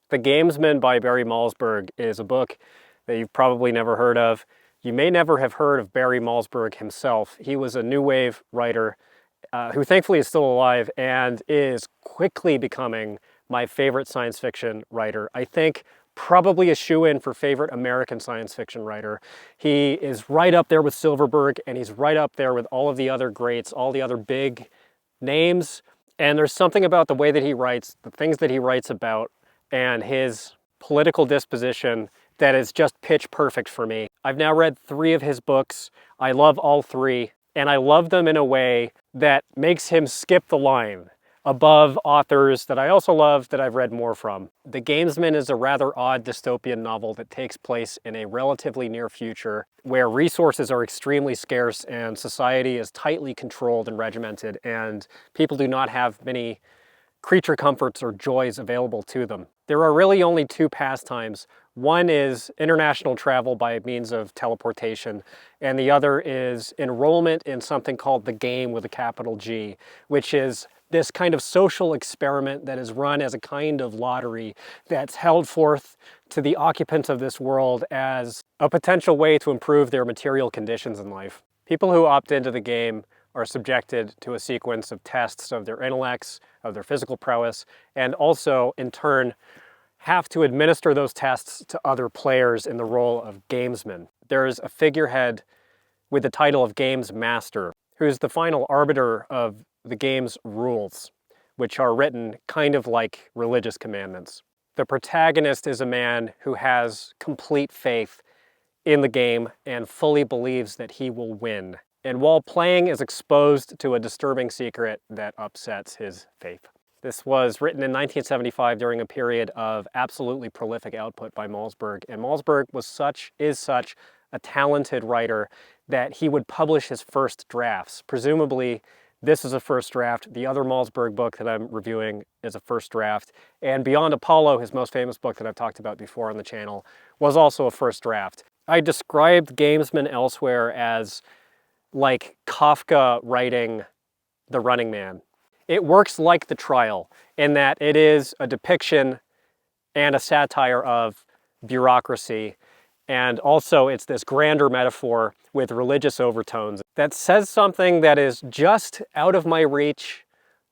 The Gamesman by Barry Malzberg is a book that you've probably never heard of. You may never have heard of Barry Malzberg himself. He was a new wave writer who thankfully is still alive and is quickly becoming my favorite science fiction writer. I think probably a shoe-in for favorite American science fiction writer. He is right up there with Silverberg, and he's right up there with all of the other greats, all the other big names. And there's something about the way that he writes, the things that he writes about, and his political disposition that is just pitch perfect for me. I've now read 3 of his books. I love all 3, and I love them in a way that makes him skip the line above authors that I also love that I've read more from. The Gamesman is a rather odd dystopian novel that takes place in a relatively near future where resources are extremely scarce and society is tightly controlled and regimented, and people do not have many creature comforts or joys available to them. There are really only 2 pastimes. One is international travel by means of teleportation, and the other is enrollment in something called the Game with a capital G, which is this kind of social experiment that is run as a kind of lottery that's held forth to the occupants of this world as a potential way to improve their material conditions in life. People who opt into the game are subjected to a sequence of tests of their intellects, of their physical prowess, and also, in turn, have to administer those tests to other players in the role of gamesman. There's a figurehead with the title of Games Master, who's the final arbiter of the game's rules, which are written kind of like religious commandments. The protagonist is a man who has complete faith in the game and fully believes that he will win, and while playing is exposed to a disturbing secret that upsets his faith. This was written in 1975 during a period of absolutely prolific output by Malzberg, and Malzberg is such a talented writer that he would publish his first drafts. Presumably, this is a first draft. The other Malzberg book that I'm reviewing is a first draft, and Beyond Apollo, his most famous book that I've talked about before on the channel, was also a first draft. I described Gamesman elsewhere as like Kafka writing The Running Man. It works like The Trial in that it is a depiction and a satire of bureaucracy, and also it's this grander metaphor with religious overtones that says something that is just out of my reach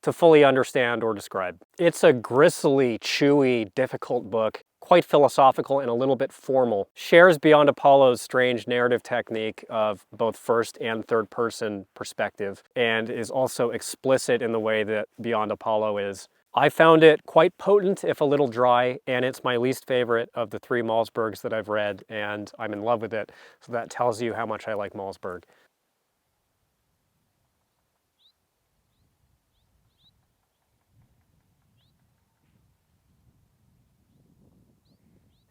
to fully understand or describe. It's a gristly, chewy, difficult book, quite philosophical and a little bit formal. Shares Beyond Apollo's strange narrative technique of both first and third person perspective, and is also explicit in the way that Beyond Apollo is. I found it quite potent, if a little dry, and it's my least favorite of the 3 Malzbergs that I've read, and I'm in love with it, so that tells you how much I like Malzberg.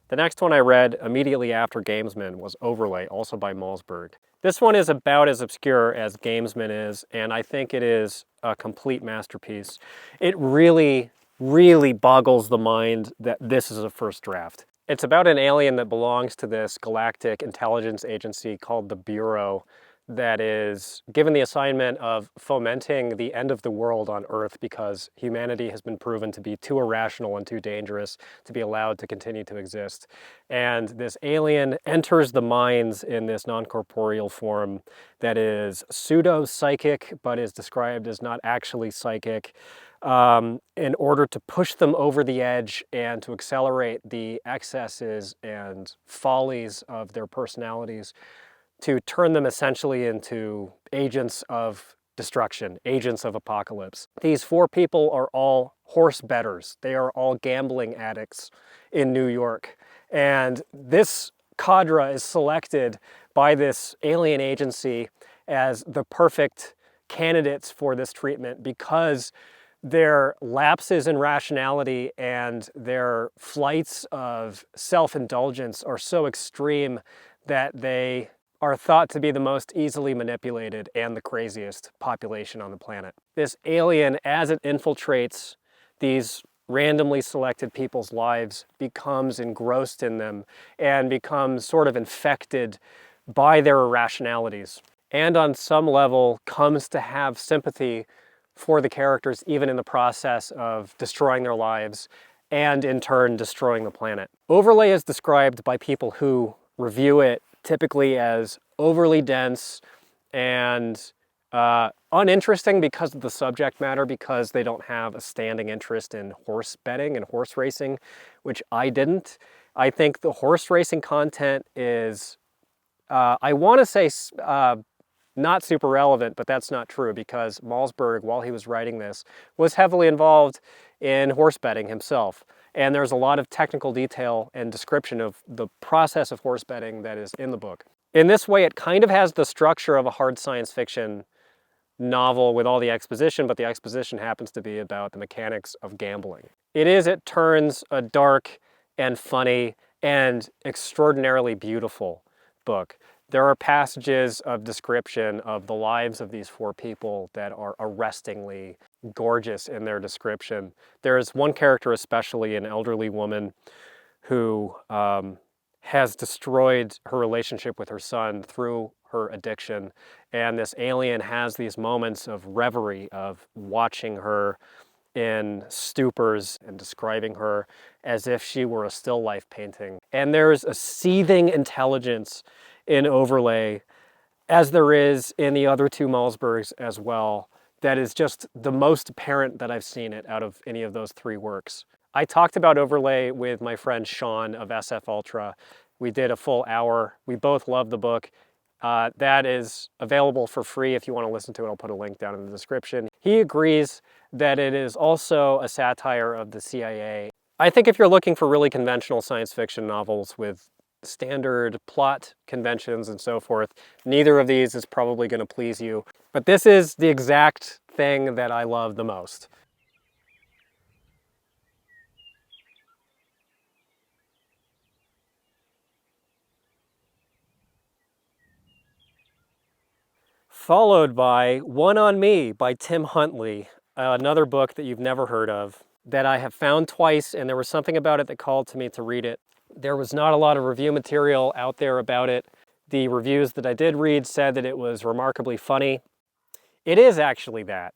The next one I read immediately after Gamesman was Overlay, also by Malzberg. This one is about as obscure as Gamesman is, and I think it is a complete masterpiece. It really, really boggles the mind that this is a first draft. It's about an alien that belongs to this galactic intelligence agency called the Bureau that is given the assignment of fomenting the end of the world on Earth because humanity has been proven to be too irrational and too dangerous to be allowed to continue to exist. And this alien enters the minds in this non-corporeal form that is pseudo-psychic, but is described as not actually psychic, in order to push them over the edge and to accelerate the excesses and follies of their personalities, to turn them essentially into agents of destruction, agents of apocalypse. These 4 people are all horse bettors. They are all gambling addicts in New York. And this cadre is selected by this alien agency as the perfect candidates for this treatment because their lapses in rationality and their flights of self-indulgence are so extreme that they are thought to be the most easily manipulated and the craziest population on the planet. This alien, as it infiltrates these randomly selected people's lives, becomes engrossed in them and becomes sort of infected by their irrationalities, and on some level comes to have sympathy for the characters even in the process of destroying their lives and in turn destroying the planet. Overlay is described by people who review it typically as overly dense and uninteresting because of the subject matter, because they don't have a standing interest in horse betting and horse racing, which I didn't. I think the horse racing content is, I want to say not super relevant, but that's not true, because Malzberg, while he was writing this, was heavily involved in horse betting himself. And there's a lot of technical detail and description of the process of horse betting that is in the book. In this way, it kind of has the structure of a hard science fiction novel with all the exposition, but the exposition happens to be about the mechanics of gambling. It is, at turns, a dark and funny and extraordinarily beautiful book. There are passages of description of the lives of these four people that are arrestingly gorgeous in their description. There is one character, especially an elderly woman, who has destroyed her relationship with her son through her addiction. And this alien has these moments of reverie, of watching her in stupors and describing her as if she were a still life painting. And there's a seething intelligence in Overlay, as there is in the other two Malzbergs as well, that is just the most apparent that I've seen it out of any of those three works. I talked about Overlay with my friend Sean of SF Ultra. We did a full hour. We both love the book. That is available for free if you want to listen to it. I'll put a link down in the description. He agrees that it is also a satire of the CIA. I think if you're looking for really conventional science fiction novels with standard plot conventions and so forth, neither of these is probably going to please you. But this is the exact thing that I love the most. Followed by One on Me by Tim Huntley, another book that you've never heard of, that I have found twice, and there was something about it that called to me to read it. There was not a lot of review material out there about it. The reviews that I did read said that it was remarkably funny. It is actually that.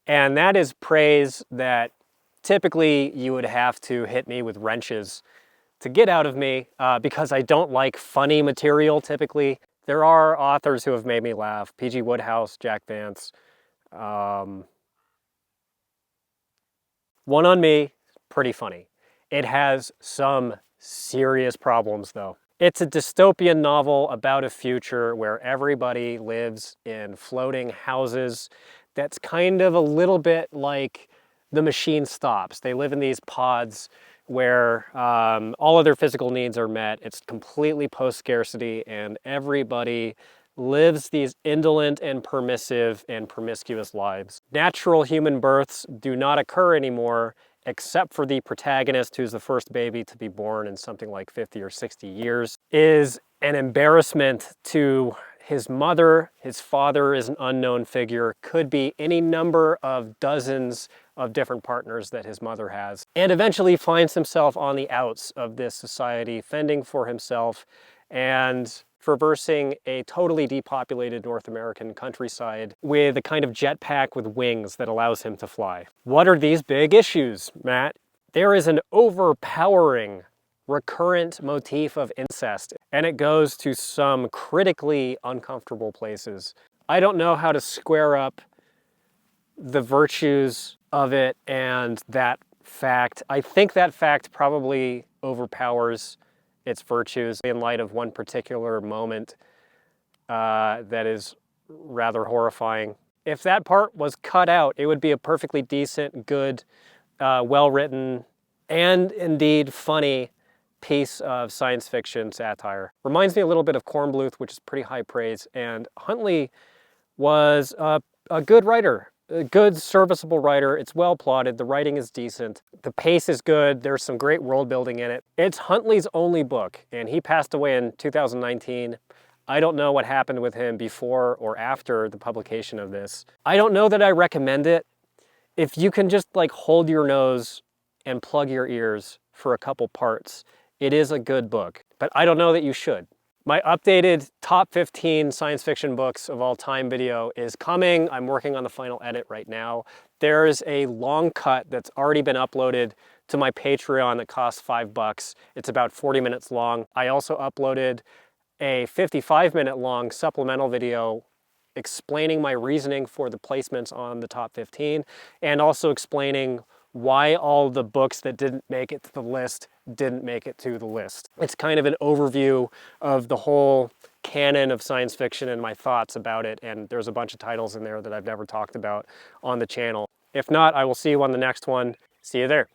And that is praise that typically you would have to hit me with wrenches to get out of me, because I don't like funny material typically. There are authors who have made me laugh. P.G. Wodehouse, Jack Vance. One on Me, pretty funny. It has some serious problems though. It's a dystopian novel about a future where everybody lives in floating houses that's kind of a little bit like The Machine Stops. They live in these pods where all of their physical needs are met. It's completely post-scarcity, and everybody lives these indolent and permissive and promiscuous lives. Natural human births do not occur anymore, except for the protagonist, who's the first baby to be born in something like 50 or 60 years, is an embarrassment to his mother. His father is an unknown figure, could be any number of dozens of different partners that his mother has, and eventually finds himself on the outs of this society, fending for himself and traversing a totally depopulated North American countryside with a kind of jetpack with wings that allows him to fly. What are these big issues, Matt? There is an overpowering recurrent motif of incest, and it goes to some critically uncomfortable places. I don't know how to square up the virtues of it and that fact. I think that fact probably overpowers its virtues in light of one particular moment that is rather horrifying. If that part was cut out, it would be a perfectly decent, good, well-written, and indeed funny piece of science fiction satire. Reminds me a little bit of Kornbluth, which is pretty high praise, and Huntley was a good writer, a good, serviceable writer. It's well plotted, the writing is decent, the pace is good, there's some great world building in it. It's Huntley's only book, and he passed away in 2019. I don't know what happened with him before or after the publication of this. I don't know that I recommend it. If you can just like hold your nose and plug your ears for a couple parts, it is a good book, but I don't know that you should. My updated top 15 science fiction books of all time video is coming. I'm working on the final edit right now. There's a long cut that's already been uploaded to my Patreon that costs $5. It's about 40 minutes long. I also uploaded a 55-minute long supplemental video explaining my reasoning for the placements on the top 15 and also explaining why all the books that didn't make it to the list didn't make it to the list. It's kind of an overview of the whole canon of science fiction and my thoughts about it, and there's a bunch of titles in there that I've never talked about on the channel. If not, I will see you on the next one. See you there.